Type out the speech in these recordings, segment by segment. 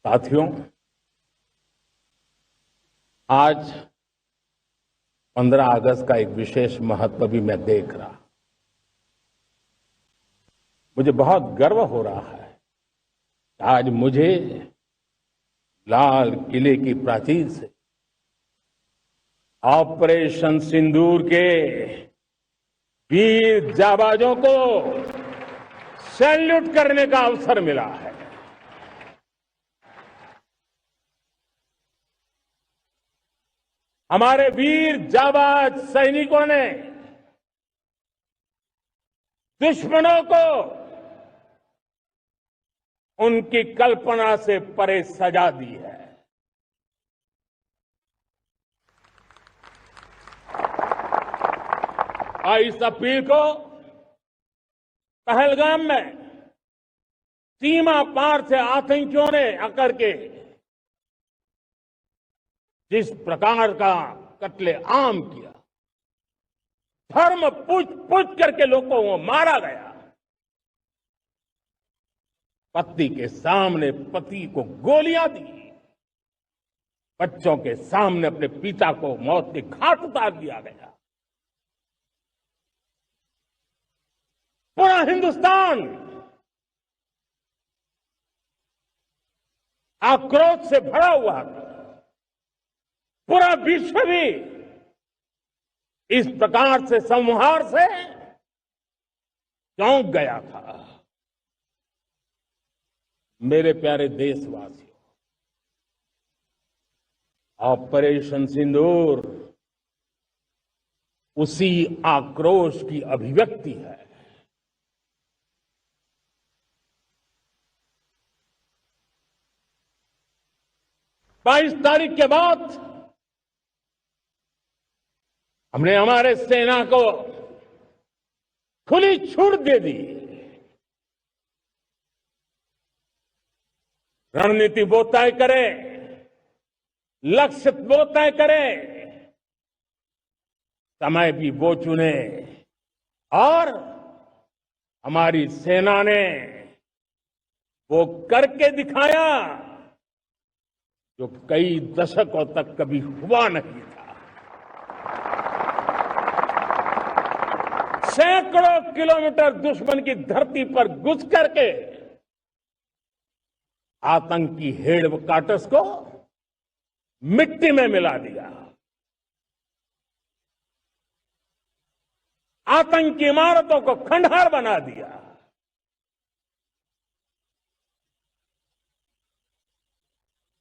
साथियों, आज 15 अगस्त का एक विशेष महत्व भी मैं देख रहा। मुझे बहुत गर्व हो रहा है कि आज मुझे लाल किले की प्राचीर से ऑपरेशन सिंदूर के वीर जाबाजों को सैल्यूट करने का अवसर मिला है। हमारे वीर जाबाज सैनिकों ने दुश्मनों को उनकी कल्पना से परे सजा दी है। और इस अपील को पहलगाम में सीमा पार से आतंकियों ने आकर के जिस प्रकार का कत्ले आम किया, धर्म पूछ करके लोगों को मारा गया, पत्नी के सामने पति को गोलियां दी, बच्चों के सामने अपने पिता को मौत के घाट उतार दिया गया। पूरा हिंदुस्तान आक्रोश से भरा हुआ था। पूरा विश्व भी इस प्रकार से संहार से चौंक गया था। मेरे प्यारे देशवासियों, ऑपरेशन सिंदूर उसी आक्रोश की अभिव्यक्ति है। 22 तारीख के बाद हमने हमारे सेना को खुली छूट दे दी। रणनीति वो तय करे, लक्ष्य वो तय करे, समय भी वो चुने, और हमारी सेना ने वो करके दिखाया जो कई दशकों तक कभी हुआ नहीं था। सैकड़ों किलोमीटर दुश्मन की धरती पर घुस करके आतंकी हेडक्वार्टर्स को मिट्टी में मिला दिया, आतंकी इमारतों को खंडहर बना दिया।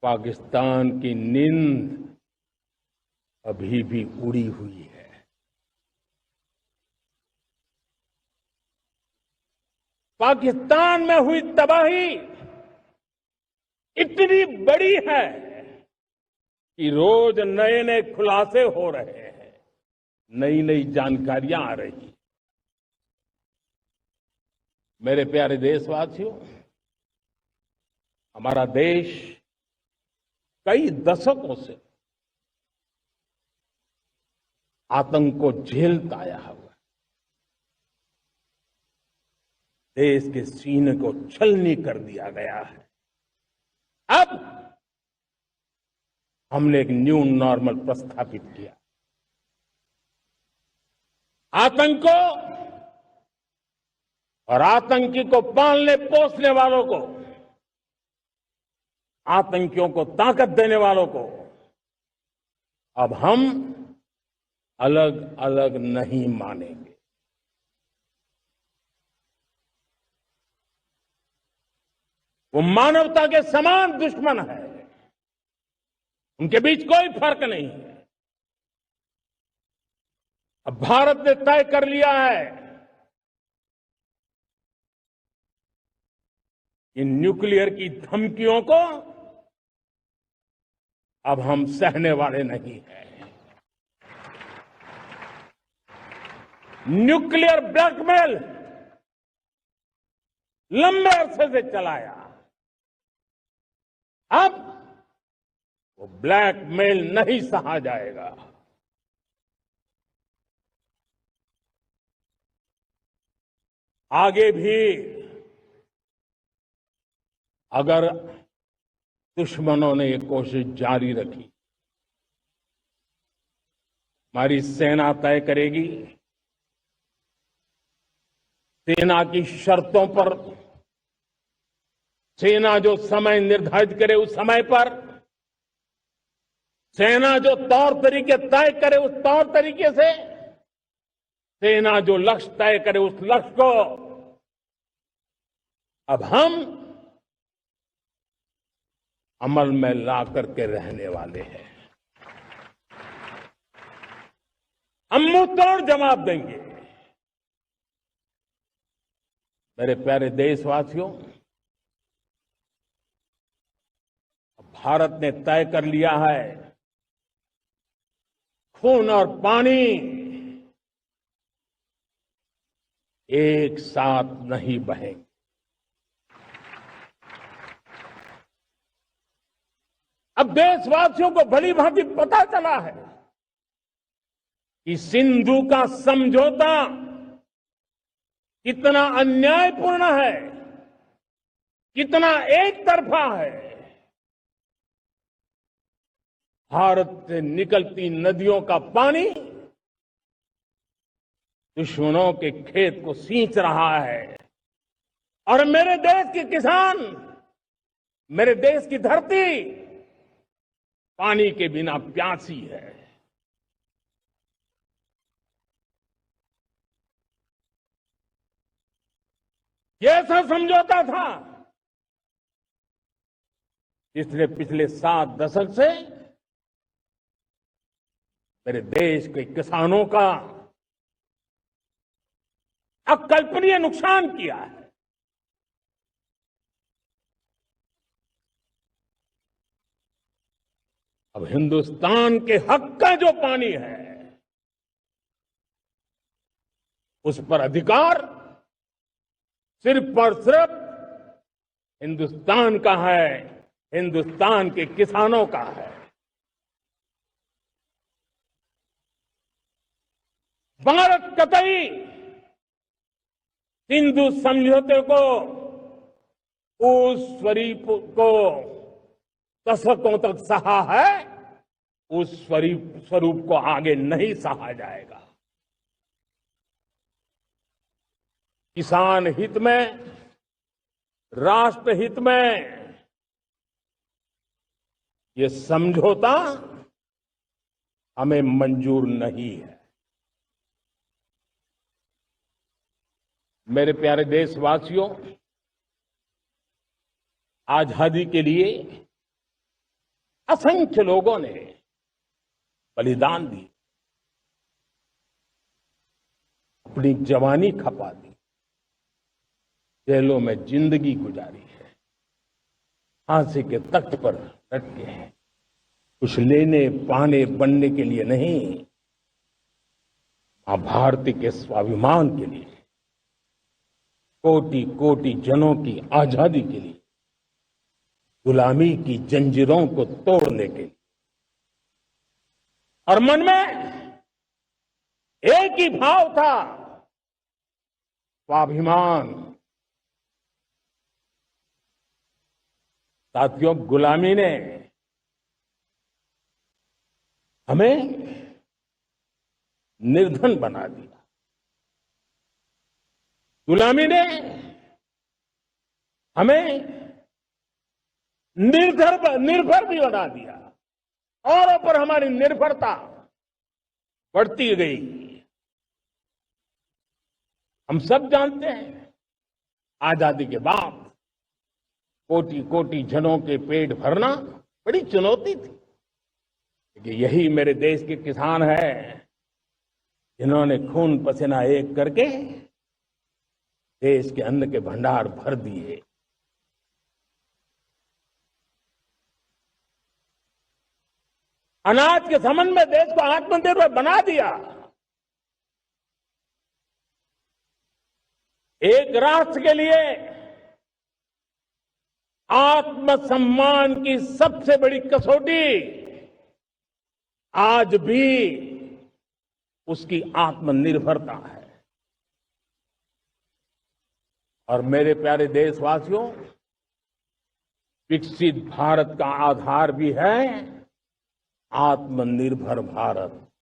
पाकिस्तान की नींद अभी भी उड़ी हुई है। पाकिस्तान में हुई तबाही इतनी बड़ी है कि रोज नए नए खुलासे हो रहे हैं, नई नई जानकारियां आ रही। मेरे प्यारे देशवासियों, हमारा देश कई दशकों से आतंक को झेलता आया हुआ है। देश के सीने को छलनी कर दिया गया है। अब हमने एक न्यू नॉर्मल प्रस्थापित किया। आतंक को और आतंकी को पालने पोसने वालों को, आतंकियों को ताकत देने वालों को अब हम अलग अलग नहीं मानेंगे। वो मानवता के समान दुश्मन है, उनके बीच कोई फर्क नहीं है। अब भारत ने तय कर लिया है कि न्यूक्लियर की धमकियों को अब हम सहने वाले नहीं हैं। न्यूक्लियर ब्लैकमेल लंबे अरसे से चलाया, अब वो ब्लैकमेल नहीं सहा जाएगा। आगे भी अगर दुश्मनों ने ये कोशिश जारी रखी। हमारी सेना तय करेगी, सेना की शर्तों पर, सेना जो समय निर्धारित करे उस समय पर, सेना जो तौर तरीके तय करे उस तौर तरीके से, सेना जो लक्ष्य तय करे उस लक्ष्य को अब हम अमल में ला करके रहने वाले हैं। हम मुंह तोड़ जवाब देंगे। मेरे प्यारे देशवासियों, भारत ने तय कर लिया है, खून और पानी एक साथ नहीं बहेंगे। अब देशवासियों को भली भांति पता चला है कि सिंधु का समझौता कितना अन्यायपूर्ण है, कितना एक तरफा है। भारत से निकलती नदियों का पानी दुश्मनों के खेत को सींच रहा है और मेरे देश के किसान, मेरे देश की धरती पानी के बिना प्यासी है। ये ऐसा समझौता था इसलिए पिछले 7 दशक से मेरे देश के किसानों का अकल्पनीय नुकसान किया है। अब हिंदुस्तान के हक का जो पानी है उस पर अधिकार सिर्फ और सिर्फ हिंदुस्तान का है, हिंदुस्तान के किसानों का है। भारत कतई सिंधु समझौते को, उस स्वरूप को दशकों तक सहा है, उस स्वरूप को आगे नहीं सहा जाएगा। किसान हित में, राष्ट्र हित में ये समझौता हमें मंजूर नहीं है। मेरे प्यारे देशवासियों, आजादी के लिए असंख्य लोगों ने बलिदान दी, अपनी जवानी खपा दी, जेलों में जिंदगी गुजारी है, फांसी के तख्त पर लटके हैं, कुछ लेने पाने बनने के लिए नहीं, मां भारती के स्वाभिमान के लिए, कोटि कोटि जनों की आजादी के लिए, गुलामी की जंजीरों को तोड़ने के लिए। और मन में एक ही भाव था, स्वाभिमान। साथियों, गुलामी ने हमें निर्धन बना दिया, गुलामी ने हमें निर्भर भी बना दिया, औरों पर हमारी निर्भरता बढ़ती गई। हम सब जानते हैं, आजादी के बाद कोटि कोटि जनों के पेट भरना बड़ी चुनौती थी, लेकिन यही मेरे देश के किसान हैं जिन्होंने खून पसीना एक करके देश के अन्न के भंडार भर दिए। अनाज के संबंध में देश को आत्मनिर्भर बना दिया। एक राष्ट्र के लिए आत्मसम्मान की सबसे बड़ी कसौटी आज भी उसकी आत्मनिर्भरता है। और मेरे प्यारे देशवासियों, विकसित भारत का आधार भी है आत्मनिर्भर भारत।